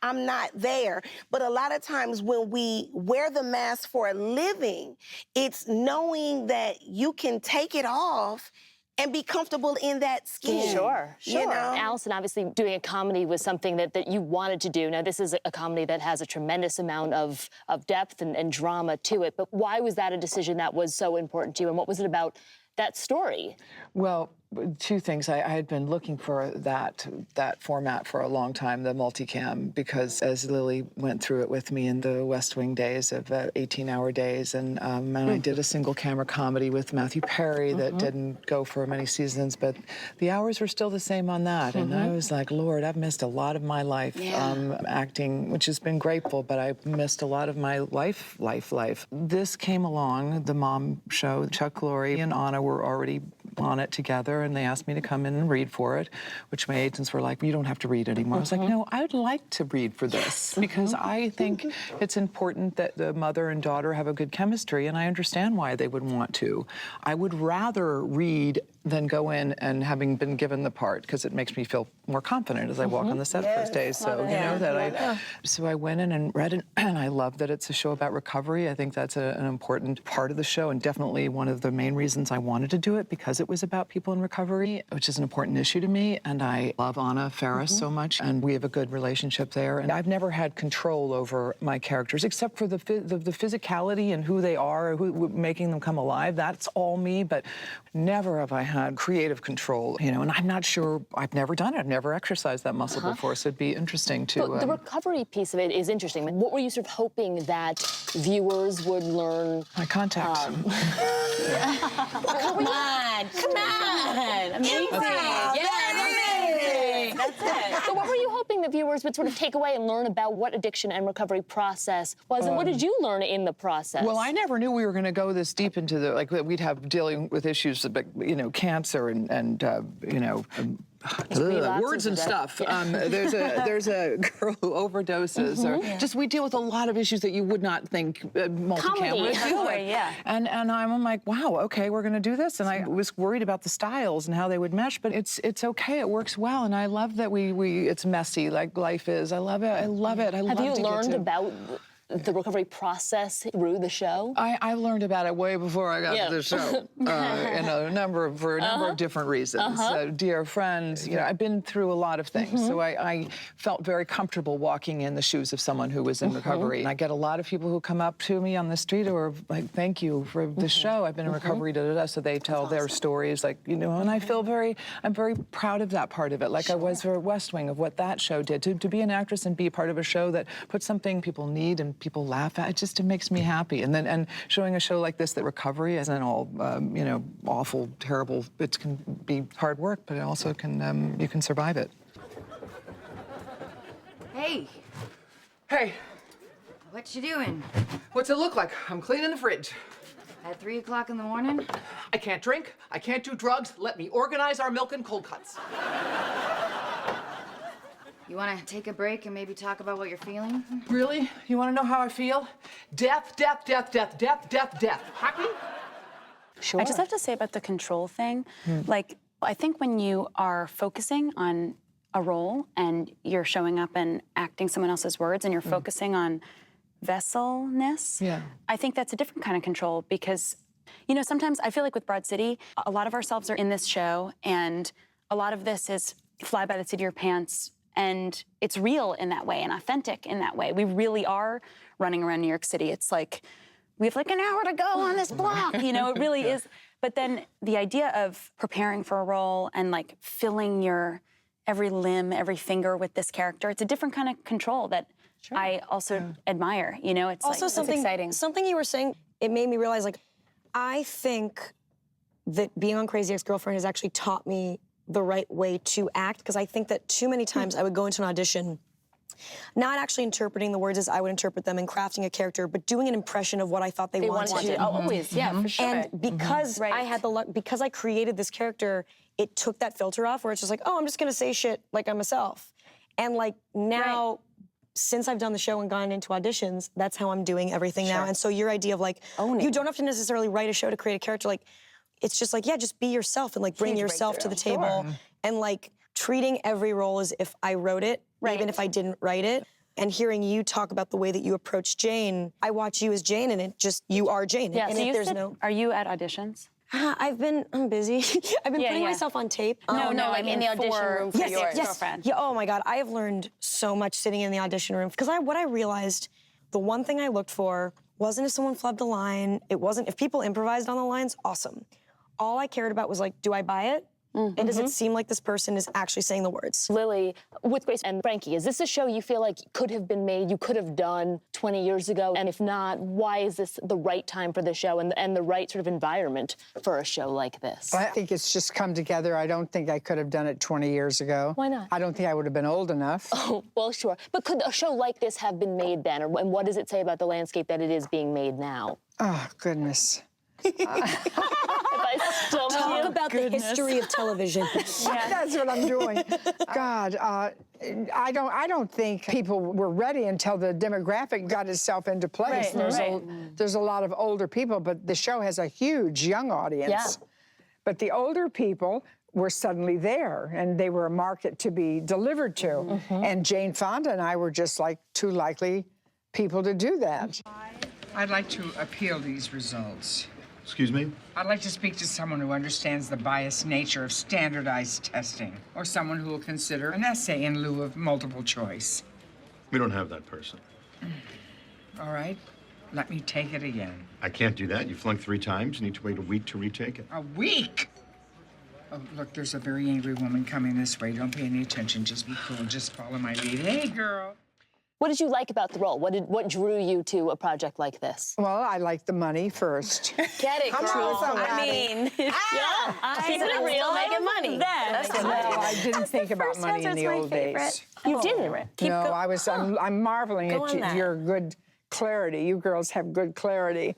S3: I'm not there. But a lot of times when we wear the mask for a living, it's knowing that you can take it off and be comfortable in that skin.
S2: Sure.
S3: You know?
S2: Allison, obviously doing a comedy was something that you wanted to do. Now, this is a comedy that has a tremendous amount of depth and drama to it, but why was that a decision that was so important to you, and what was it about that story?
S1: Well, two things. I had been looking for that format for a long time, the multicam, because as Lily went through it with me in the West Wing days of 18-hour days, and I did a single camera comedy with Matthew Perry that didn't go for many seasons, but the hours were still the same on that. And I was like, Lord, I've missed a lot of my life acting, which has been grateful, but I've missed a lot of my life. This came along, the mom show. Chuck Lorre and Anna were already on it together, and they asked me to come in and read for it, which my agents were like, you don't have to read anymore. I was like, no, I would like to read for this, because I think it's important that the mother and daughter have a good chemistry, and I understand why they would want to. I would rather read than go in and having been given the part, because it makes me feel more confident as I walk on the set those days. So you know that so I went in and read it, and I love that it's a show about recovery. I think that's an important part of the show, and definitely one of the main reasons I wanted to do it, because it was about people in recovery, which is an important issue to me. And I love Anna Faris so much, and we have a good relationship there. And I've never had control over my characters, except for the physicality and who they are, making them come alive. That's all me, but never have I had creative control, you know, and I'm not sure, I've never done it. I've never exercised that muscle before, so it'd be interesting to...
S2: But the recovery piece of it is interesting. What were you sort of hoping that viewers would learn?
S1: My contacts.
S5: Come on. Amazing. Amazing. That's it.
S2: So what were you hoping that viewers would sort of take away and learn about what addiction and recovery process was, and what did you learn in the process?
S1: Well, I never knew we were going to go this deep into the, like, we'd have dealing with issues, you know, cancer and you know, words and stuff. There's a girl who overdoses, or just we deal with a lot of issues that you would not think multicam would deal with. And I'm like, wow, okay, we're going to do this. And I was worried about the styles and how they would mesh, but it's okay. It works well, and I love that it's messy like life is. I love it. I love it.
S2: Have you learned about the recovery process through the show?
S1: I learned about it way before I got to the show, for a number of different reasons. Dear friends, you know, I've been through a lot of things, so I felt very comfortable walking in the shoes of someone who was in recovery. And I get a lot of people who come up to me on the street who are like, "Thank you for the show. I've been in recovery." So they tell their stories, like, you know, and I feel I'm very proud of that part of it, like I was for West Wing, of what that show did. To be an actress and be a part of a show that puts something people need and people laugh at, it makes me happy. And showing a show like this, that recovery isn't all you know, awful, terrible. It can be hard work, but it also can you can survive it.
S13: Hey.
S1: Hey.
S13: What you doing?
S14: What's it look like? I'm cleaning the fridge.
S13: At 3 o'clock in the morning?
S14: I can't drink. I can't do drugs. Let me organize our milk and cold cuts.
S13: You want to take a break and maybe talk about what you're feeling?
S14: Really? You want to know how I feel? Death, death, death, death, death, death, death. Happy?
S4: Sure. I just have to say about the control thing, like, I think when you are focusing on a role and you're showing up and acting someone else's words and you're focusing on vesselness, I think that's a different kind of control, because, you know, sometimes I feel like with Broad City, a lot of ourselves are in this show, and a lot of this is fly by the seat of your pants, and it's real in that way and authentic in that way. We really are running around New York City. It's like we have like an hour to go on this block. You know, it really is. But then the idea of preparing for a role and like filling your every limb, every finger with this character, it's a different kind of control that I also admire. You know, it's
S6: also
S4: like,
S6: something
S4: it's exciting.
S6: Something you were saying, it made me realize, like, I think that being on Crazy Ex-Girlfriend has actually taught me the right way to act, because I think that too many times I would go into an audition not actually interpreting the words as I would interpret them and crafting a character, but doing an impression of what I thought they wanted to.
S4: Oh, always, yeah, for sure.
S6: And because I had the luck, because I created this character, it took that filter off where it's just like, oh, I'm just gonna say shit like I'm myself. And like now, since I've done the show and gone into auditions, that's how I'm doing everything now. And so your idea of like, you don't have to necessarily write a show to create a character. Like, it's just like, yeah, just be yourself and like bring yourself to the table and like treating every role as if I wrote it, even if I didn't write it. And hearing you talk about the way that you approach Jane, I watch you as Jane, and it just, you are Jane.
S4: Yeah,
S6: and
S4: so
S6: if there's
S4: are you at auditions?
S6: I'm busy. I've been putting myself on tape.
S4: No,
S5: like in the audition room for yours.
S6: Girlfriend. Yeah, oh my God, I have learned so much sitting in the audition room. Because what I realized, the one thing I looked for wasn't if someone flubbed a line. It wasn't if people improvised on the lines, awesome. All I cared about was like, do I buy it? And does it seem like this person is actually saying the words?
S2: Lily, with Grace and Frankie, is this a show you feel like could have been made, you could have done 20 years ago? And if not, why is this the right time for the show and the right sort of environment for a show like this?
S11: I think it's just come together. I don't think I could have done it 20 years ago.
S2: Why not?
S11: I don't think I would have been old enough.
S2: Oh, well, sure. But could a show like this have been made then? And what does it say about the landscape that it is being made now?
S11: Oh, goodness.
S6: Talk about the history of television.
S11: That's what I'm doing. God, I don't think people were ready until the demographic got itself into place. There's a lot of older people, but the show has a huge young audience.
S2: Yeah.
S11: But the older people were suddenly there, and they were a market to be delivered to. And Jane Fonda and I were just like two likely people to do that.
S15: I'd like to appeal these results.
S16: Excuse me?
S15: I'd like to speak to someone who understands the biased nature of standardized testing, or someone who will consider an essay in lieu of multiple choice.
S16: We don't have that person.
S15: All right, let me take it again.
S16: I can't do that. You flunked 3 times. You need to wait a week to retake it.
S15: A week? Oh, look, there's a very angry woman coming this way. Don't pay any attention. Just be cool. Just follow my lead. Hey, girl.
S2: What did you like about the role? What drew you to a project like this?
S11: Well, I like the money first.
S5: Get it, girl. I mean,
S2: keep it real, make it money.
S11: No, I didn't think about money in the old days.
S2: You didn't?
S11: No, I'm marveling at your good clarity. You girls have good clarity.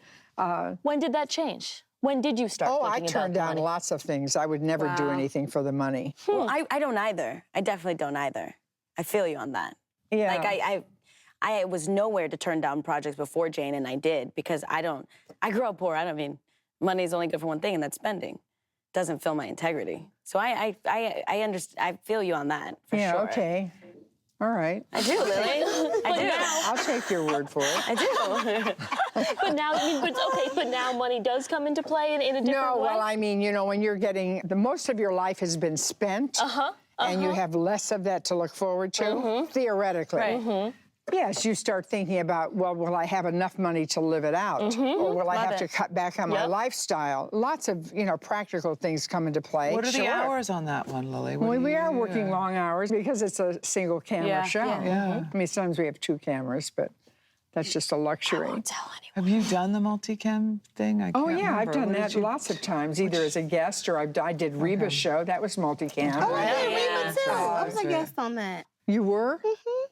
S2: When did that change? When did you start thinking about
S11: I turned down
S2: money?
S11: lots of things. I would never do anything for the money.
S5: Well, I don't either. I definitely don't either. I feel you on that.
S11: Yeah.
S5: Like I was nowhere to turn down projects before Jane, and I did because I grew up poor. I mean, money's only good for one thing, and that's spending. Doesn't fill my integrity. So I understand. I feel you on that for sure.
S11: Yeah. Okay. All right.
S5: I do, Lily. I do.
S11: I'll take your word for it.
S5: I do.
S2: But now money does come into play in a different way?
S11: No, well, I mean, you know, when you're getting, the most of your life has been spent, and you have less of that to look forward to, theoretically. Yes, you start thinking about, well, will I have enough money to live it out? Or will I have to cut back on my lifestyle? Lots of, practical things come into play.
S1: What are the hours on that one, Lily?
S11: Well, we are working long hours because it's a single camera show. I mean, sometimes we have 2 cameras, but that's just a luxury.
S6: I won't tell anyone.
S1: Have you done the multicam thing? I can't remember.
S11: I've done that lots of times, either as a guest or I did Reba's show. That was multicam.
S3: Oh, I did Reba too. I was a guest on that.
S11: You were?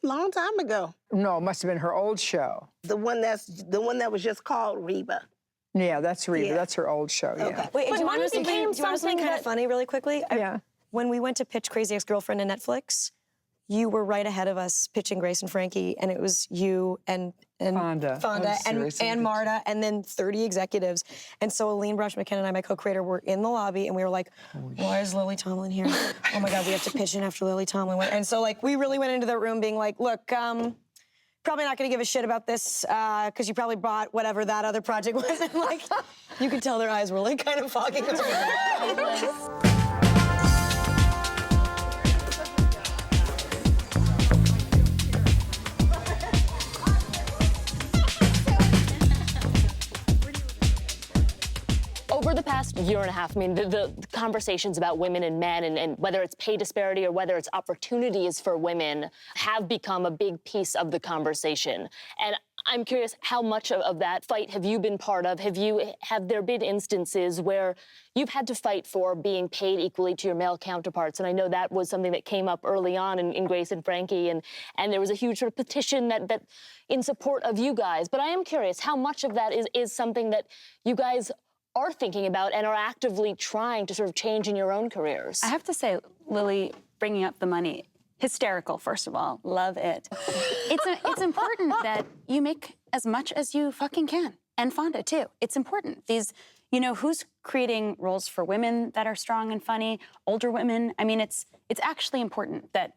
S3: Long time ago.
S11: No, it must have been her old show.
S3: The one that was just called Reba.
S11: Yeah, that's Reba.
S3: Yeah.
S11: That's her old show. Yeah.
S6: Wait, do you want to
S2: became
S6: something
S2: something
S6: kind of funny really quickly?
S11: Yeah.
S6: When we went to pitch Crazy Ex-Girlfriend to Netflix, you were right ahead of us pitching Grace and Frankie, and it was you and
S11: Fonda
S6: and Marta, and then 30 executives. And so Aline Brush-McKenna and I, my co-creator, were in the lobby, and we were like, why is Lily Tomlin here? Oh my God, we have to pitch in after Lily Tomlin went. And so like we really went into that room being like, look, probably not gonna give a shit about this because you probably bought whatever that other project was. And like, you could tell their eyes were like kind of fogging over.
S2: For the past year and a half, I mean, the conversations about women and men and whether it's pay disparity or whether it's opportunities for women have become a big piece of the conversation. And I'm curious, how much of that fight have you been part of? Have there been instances where you've had to fight for being paid equally to your male counterparts? And I know that was something that came up early on in Grace and Frankie, and there was a huge sort of petition that in support of you guys. But I am curious, how much of that is something that you guys are thinking about and are actively trying to sort of change in your own careers?
S4: I have to say, Lily, bringing up the money, hysterical, first of all. Love it. It's important that you make as much as you fucking can. And Fonda, too. It's important. Who's creating roles for women that are strong and funny, older women? I mean, it's actually important that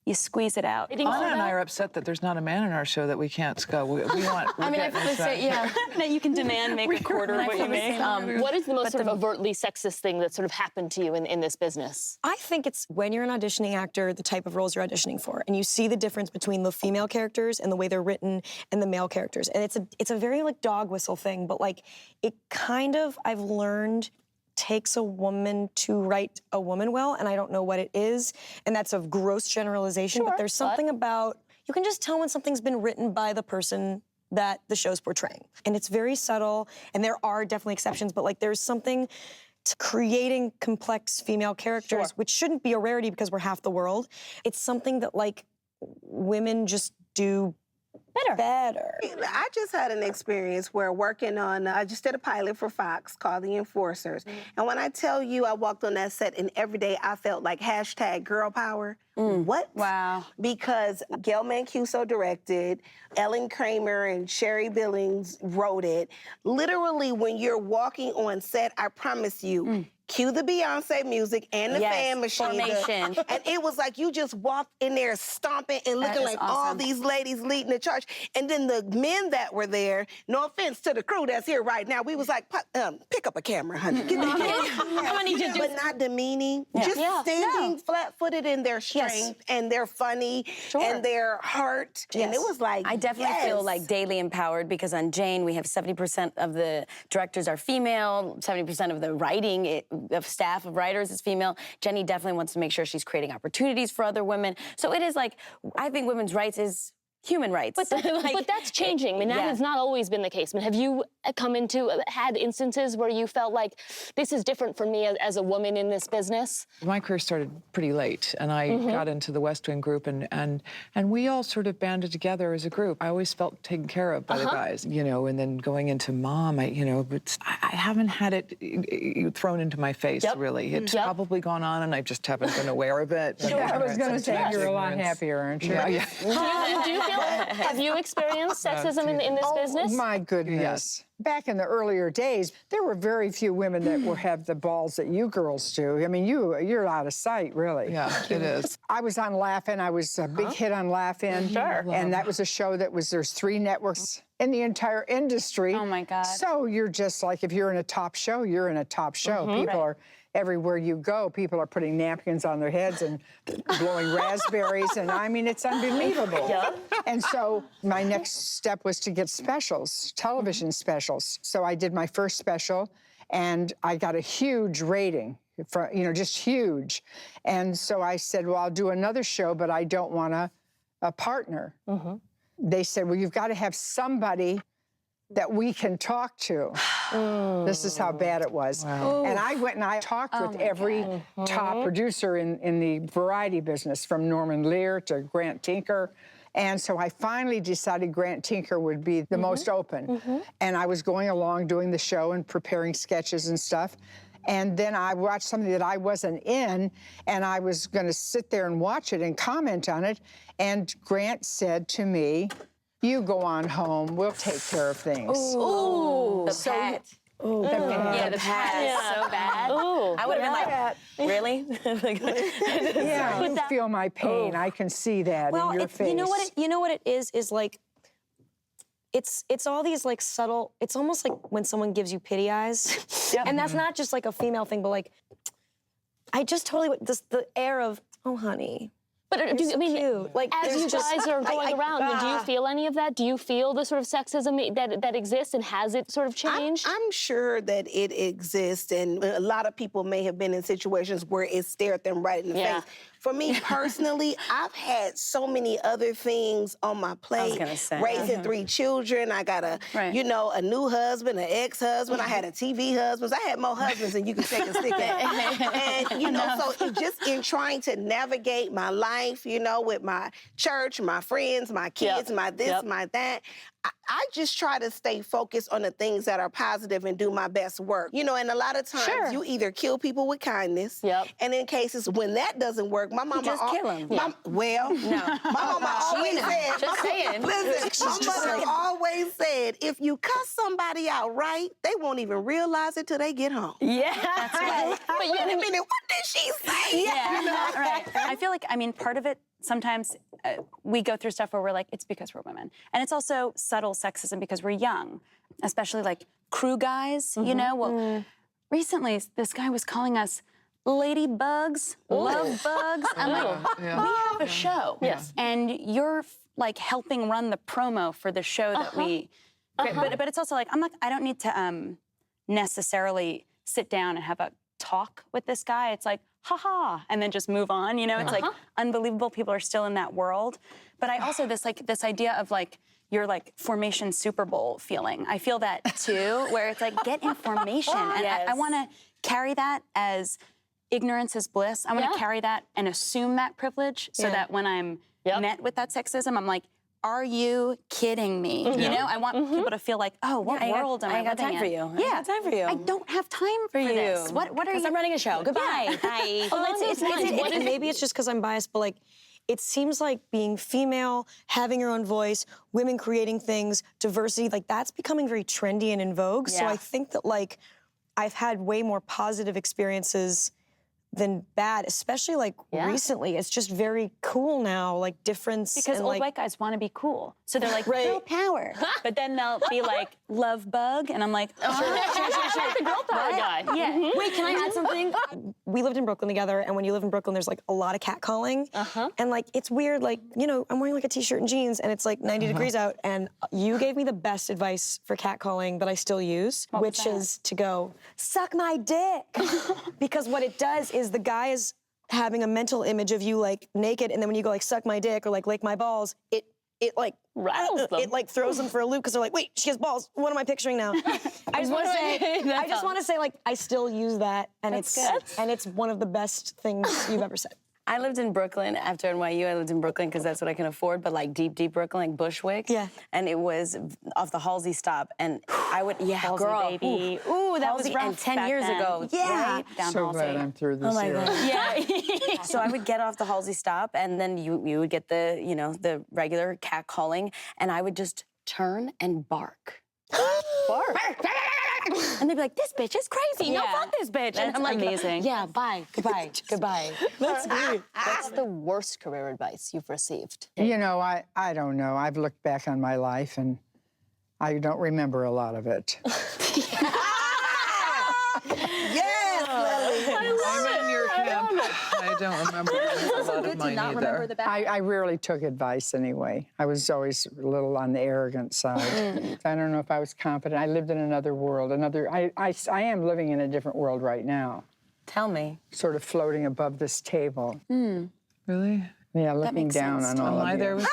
S4: you squeeze it out.
S1: Anna and I are upset that there's not a man in our show that we can't go. We want.
S5: I mean, I feel the same, yeah.
S4: That you can demand make a quarter of what you make.
S2: What is the most sort of overtly sexist thing that sort of happened to you in this business?
S6: I think it's when you're an auditioning actor, the type of roles you're auditioning for, and you see the difference between the female characters and the way they're written and the male characters. And it's a very like dog whistle thing, but like it kind of, I've learned, takes a woman to write a woman well, and I don't know what it is, and that's a gross generalization, but there's something about, you can just tell when something's been written by the person that the show's portraying. And it's very subtle, and there are definitely exceptions, but like there's something to creating complex female characters, which shouldn't be a rarity because we're half the world. It's something that like women just do better.
S3: I just had an experience where working on, I just did a pilot for Fox called The Enforcers. And when I tell you I walked on that set and every day I felt like hashtag girl power. What?
S4: Wow.
S3: Because Gail Mancuso directed, Ellen Kramer and Sherry Billings wrote it. Literally when you're walking on set, I promise you, cue the Beyonce music and the fan machine.
S5: Formation.
S3: And it was like you just walked in there stomping and looking like all these ladies leading the charge. And then the men that were there, no offense to the crew that's here right now, we was like, pick up a camera, honey. Get the camera. But not demeaning. Just standing flat-footed in their strength and their funny and their heart. And it was like,
S5: I definitely feel like daily empowered because on Jane, we have 70% of the directors are female, 70% of the writing of staff of writers is female. Jenny definitely wants to make sure she's creating opportunities for other women. So it is like, I think women's rights is human rights.
S2: But that's changing. I mean, that has not always been the case. I mean, have you had instances where you felt like this is different for me as a woman in this business?
S1: My career started pretty late, and I got into the West Wing group, and we all sort of banded together as a group. I always felt taken care of by the guys, and then going into Mom, I haven't had it thrown into my face, really. It's probably gone on, and I just haven't been aware of it.
S11: I was going to say, you're a lot happier, aren't you?
S1: Yeah.
S2: Do you feel have you experienced sexism in this business?
S11: Oh, my goodness.
S1: Yes.
S11: Back in the earlier days, there were very few women that have the balls that you girls do. I mean, you're out of sight, really.
S1: Yeah, it is.
S11: I was on Laugh-In. I was a big hit on Laugh-In.
S2: Sure.
S11: And that was a show there's 3 networks in the entire industry.
S4: Oh, my God.
S11: So you're just like, if you're in a top show, you're in a top show. People are, everywhere you go, people are putting napkins on their heads and blowing raspberries. And I mean, it's unbelievable. And so my next step was to get specials, television specials. So I did my first special and I got a huge rating, just huge. And so I said, well, I'll do another show, but I don't want a partner. They said, well, you've got to have somebody that we can talk to. This is how bad it was. Wow. And I went and I talked with every top producer in the variety business, from Norman Lear to Grant Tinker. And so I finally decided Grant Tinker would be the most open. And I was going along doing the show and preparing sketches and stuff. And then I watched something that I wasn't in, and I was going to sit there and watch it and comment on it. And Grant said to me, you go on home, we'll take care of things.
S5: Ooh, the pat.
S11: Ooh, the pat.
S5: Yeah, the pat is so bad.
S2: Ooh,
S5: I would have been like, really?
S11: Yeah, you feel my pain. I can see that in your face.
S6: You know what it is like, it's all these like subtle, it's almost like when someone gives you pity eyes. And that's not just like a female thing, but like, I just totally, the air of, oh honey,
S2: But I mean,
S6: cute. Like,
S2: as
S6: there's
S2: you
S6: just-
S2: guys are going around, do you feel any of that? Do you feel the sort of sexism that exists, and has it sort of changed?
S3: I'm sure that it exists, and a lot of people may have been in situations where it stared them right in the face. For me personally, I've had so many other things on my plate. Raising 3 children. I got a new husband, an ex-husband. I had a TV husband. I had more husbands than you could shake a stick at. And, so just in trying to navigate my life, with my church, my friends, my kids, my this, my that, I just try to stay focused on the things that are positive and do my best work. And a lot of times you either kill people with kindness, and in cases when that doesn't work, my mama
S5: just kill him.
S3: My mama always said.
S5: Just saying.
S3: Listen, my mother always said, if you cuss somebody out right, they won't even realize it till they get home.
S5: Yeah, that's right.
S3: But wait a minute, what did she say?
S4: Right. I feel like, part of it, sometimes we go through stuff where we're like, it's because we're women. And it's also subtle sexism because we're young, especially like crew guys, Well, recently this guy was calling us ladybugs, love bugs. I'm like, we have a show.
S2: Yes.
S4: And you're like helping run the promo for the show that we create. But it's also like, I don't need to necessarily sit down and have a talk with this guy. It's like, ha, and then just move on. It's like unbelievable. People are still in that world. But I also, this idea of like, your like formation Super Bowl feeling. I feel that too, where it's like, get information. And I want to carry that as ignorance is bliss. I want to carry that and assume that privilege so that when I'm met with that sexism, I'm like, are you kidding me? I want people to feel like, oh, what world am I living in?
S5: I got time for you.
S4: Yeah,
S5: I got time for you.
S4: I don't have time for this. What are you?
S5: I'm running a show. Goodbye. Bye.
S6: And maybe it's just because I'm biased, but like, it seems like being female, having your own voice, women creating things, diversity, like that's becoming very trendy and in vogue. So I think that like, I've had way more positive experiences than bad, especially like recently. It's just very cool now, like difference.
S4: Because old white guys want to be cool. So they're like, girl power. But then they'll be like, love bug. And I'm like,
S2: Sure. The girl power guy.
S4: Yeah.
S6: Wait, can I add something? We lived in Brooklyn together, and when you live in Brooklyn, there's like a lot of catcalling. And like, it's weird, like, I'm wearing like a t-shirt and jeans, and it's like 90 degrees out, and you gave me the best advice for catcalling that I still use, which is to go, suck my dick. Because what it does is the guy is having a mental image of you like naked, and then when you go like suck my dick or like lick my balls, it like
S2: rattles them.
S6: It like throws them for a loop because they're like, wait, she has balls. What am I picturing now? I just want to say like I still use that, and it's one of the best things you've ever said.
S5: I lived in Brooklyn after NYU. I lived in Brooklyn because that's what I can afford, but like deep Brooklyn, like Bushwick.
S6: Yeah.
S5: And it was off the Halsey stop, and I would,
S4: Halsey,
S5: girl,
S4: baby.
S5: Ooh, that
S4: Halsey,
S5: was rough. And 10 years ago,
S6: yeah.
S5: right?
S4: Down
S11: So
S4: Halsey.
S11: glad I'm through this era.
S5: Yeah. So I would get off the Halsey stop, and then you would get the, the regular catcalling, and I would just turn and bark.
S2: Bark.
S5: And they'd be like, this bitch is crazy. No,
S4: Yeah.
S5: fuck this bitch.
S4: That's
S5: and I'm like,
S4: amazing.
S5: Yeah, bye, goodbye, goodbye.
S2: What's the worst career advice you've received?
S11: I don't know. I've looked back on my life, and I don't remember a lot of it.
S3: Yes, Lily.
S1: I'm in your camp. I don't remember a lot of mine either.
S11: I rarely took advice anyway. I was always a little on the arrogant side. I don't know if I was confident. I lived in another world. I am living in a different world right now.
S5: Tell me.
S11: Sort of floating above this table.
S1: Really?
S11: Yeah, looking down on all of you.
S1: Am I there with you?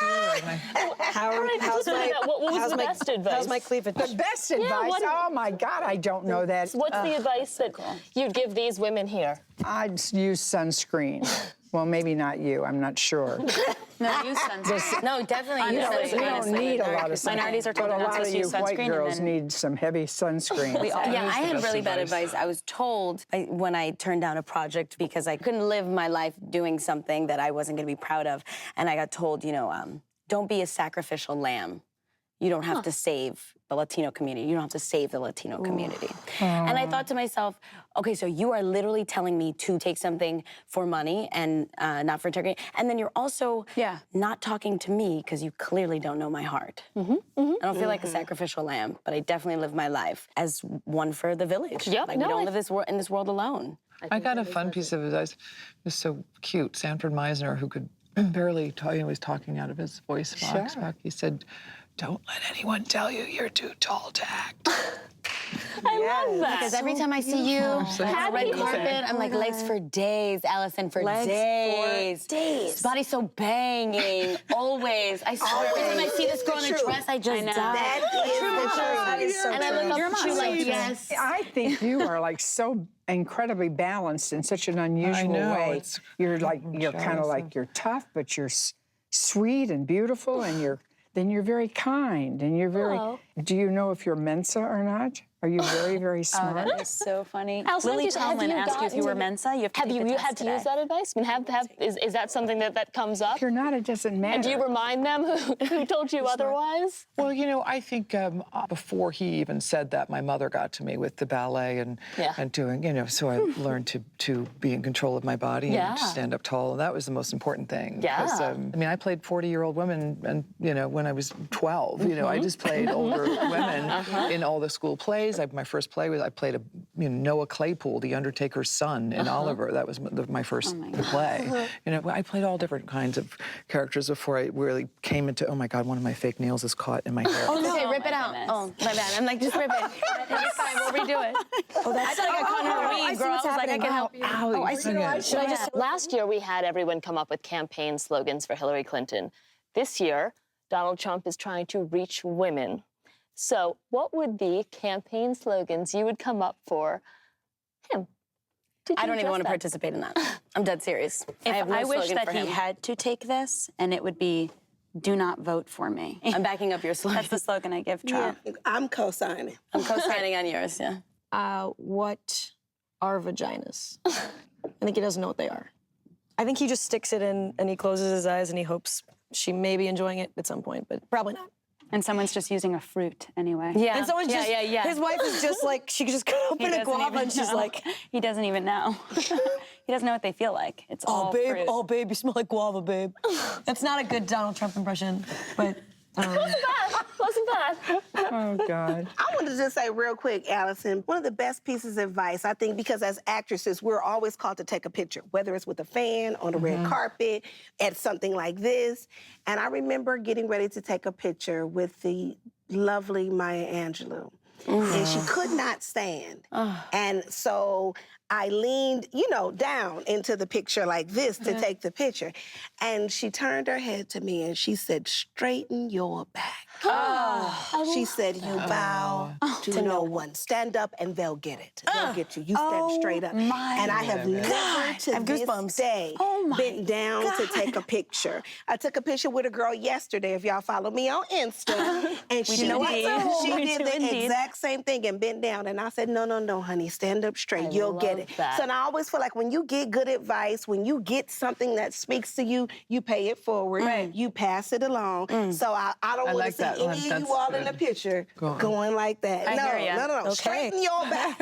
S6: How's
S2: the best advice?
S6: How's my cleavage?
S11: The best advice? Oh my God, I don't know that.
S2: What's the advice that you'd give these women here?
S11: I'd use sunscreen. Well, maybe not you. I'm not sure.
S4: No, use sunscreen.
S5: No, definitely use
S11: You
S5: sunscreen.
S11: don't need a lot of sunscreen.
S4: Minorities are told
S11: but a
S4: not
S11: lot
S4: to
S11: of
S4: use
S11: you white
S4: sunscreen,
S11: girls
S4: and then-
S11: need some heavy sunscreen.
S5: Yeah, I had
S1: best
S5: really bad
S1: advice.
S5: advice. I was told when I turned down a project because I couldn't live my life doing something that I wasn't going to be proud of. And I got told, don't be a sacrificial lamb. You don't have to save the Latino community. You don't have to save the Latino community. And I thought to myself, okay, so you are literally telling me to take something for money and not for integrity. And then you're also not talking to me because you clearly don't know my heart. I don't feel like a sacrificial lamb, but I definitely live my life as one for the village.
S2: Yep,
S5: Like, we don't live in this world alone.
S1: I got a fun piece of advice. It was so cute. Sanford Meisner, who could barely he was talking out of his voice box. He said, "Don't let anyone tell you you're too tall to act."
S2: I love that.
S5: Because every time I see you on the red carpet, I'm like, legs for days, Allison, for days. This body's so banging, always. I swear, every time I see this girl in a dress, I just die.
S3: That is so true.
S5: And I look up at you like, yes.
S11: I think you are like so incredibly balanced in such an unusual way. You're kind of like you're tough, but you're sweet and beautiful, and you're very kind, and you're very. Do you know if you're Mensa or not? Are you very, very smart?
S4: Oh, that is so funny.
S2: Allison,
S4: Lily Tomlin asked you if you were Mensa. You have to
S2: have you had to use that advice? I mean, is that something that comes up?
S11: If you're not, it doesn't matter.
S2: And do you remind them who told you otherwise?
S1: Well, I think before he even said that, my mother got to me with the ballet and doing, so I learned to be in control of my body and to stand up tall. And that was the most important thing.
S2: Yeah.
S1: Because, I played 40-year-old women, and when I was 12, I just played older women in all the school plays. My first play was I played Noah Claypool, the Undertaker's son, in Oliver. That was my first play. I played all different kinds of characters before I really came into. Oh my God, one of my fake nails is caught in my hair.
S5: Oh no! Okay, rip it out. Oh, my bad. I'm like, just rip it. It's fine. We'll redo it. I thought I got caught in her weave, girl. I was like, I can help you.
S3: I see.
S2: Last year, we had everyone come up with campaign slogans for Hillary Clinton. This year, Donald Trump is trying to reach women. So what would be campaign slogans you would come up for him?
S5: I don't even want to participate in that. I'm dead serious.
S4: I wish that he had to take this, and it would be, "Do not vote for me."
S5: I'm backing up your slogan.
S4: That's the slogan I give Trump.
S3: Yeah, I'm co-signing.
S5: I'm co-signing on yours, yeah.
S6: What are vaginas? I think he doesn't know what they are. I think he just sticks it in and he closes his eyes and he hopes she may be enjoying it at some point, but probably not.
S4: And someone's just using a fruit anyway.
S6: Yeah. And someone's his wife is just like, she just cut open a guava and she's like.
S4: He doesn't even know. He doesn't know what they feel like. It's all fruit.
S6: Oh, babe, you smell like guava, babe. That's not a good Donald Trump impression, but.
S2: Wasn't bad.
S11: Oh, God.
S3: I wanted to just say real quick, Allison, one of the best pieces of advice, I think, because as actresses, we're always called to take a picture, whether it's with a fan, on the red carpet, at something like this. And I remember getting ready to take a picture with the lovely Maya Angelou. And she could not stand. And so I leaned, down into the picture like this to take the picture. And she turned her head to me and she said, "Straighten your back." She said, "You bow to no one. Stand up and they'll get it. They'll get you. You stand straight up." And I have never to this day bent down to take a picture. I took a picture with a girl yesterday, if y'all follow me on Insta. And she did the exact same thing and bent down. And I said, no, honey, stand up straight. You'll get it. So now I always feel like when you get good advice, when you get something that speaks to you, you pay it forward. You pass it along. So I don't want to see any of you all in the picture going like that. No. Okay. Straighten your back.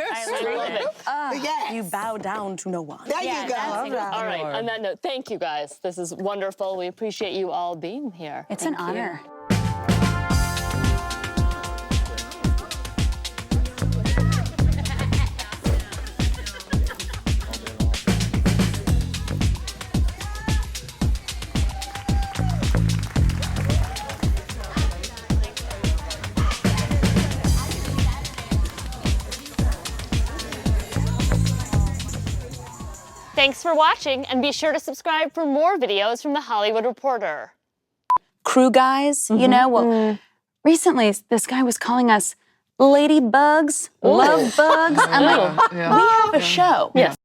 S3: Yes.
S5: You bow down to no one.
S3: There you go.
S2: All right, on that note, thank you guys. This is wonderful. We appreciate you all being here.
S4: It's an honor.
S2: Thanks for watching, and be sure to subscribe for more videos from The Hollywood Reporter.
S4: Crew guys, recently this guy was calling us ladybugs, love bugs. I'm like, we have a show.
S2: Yes.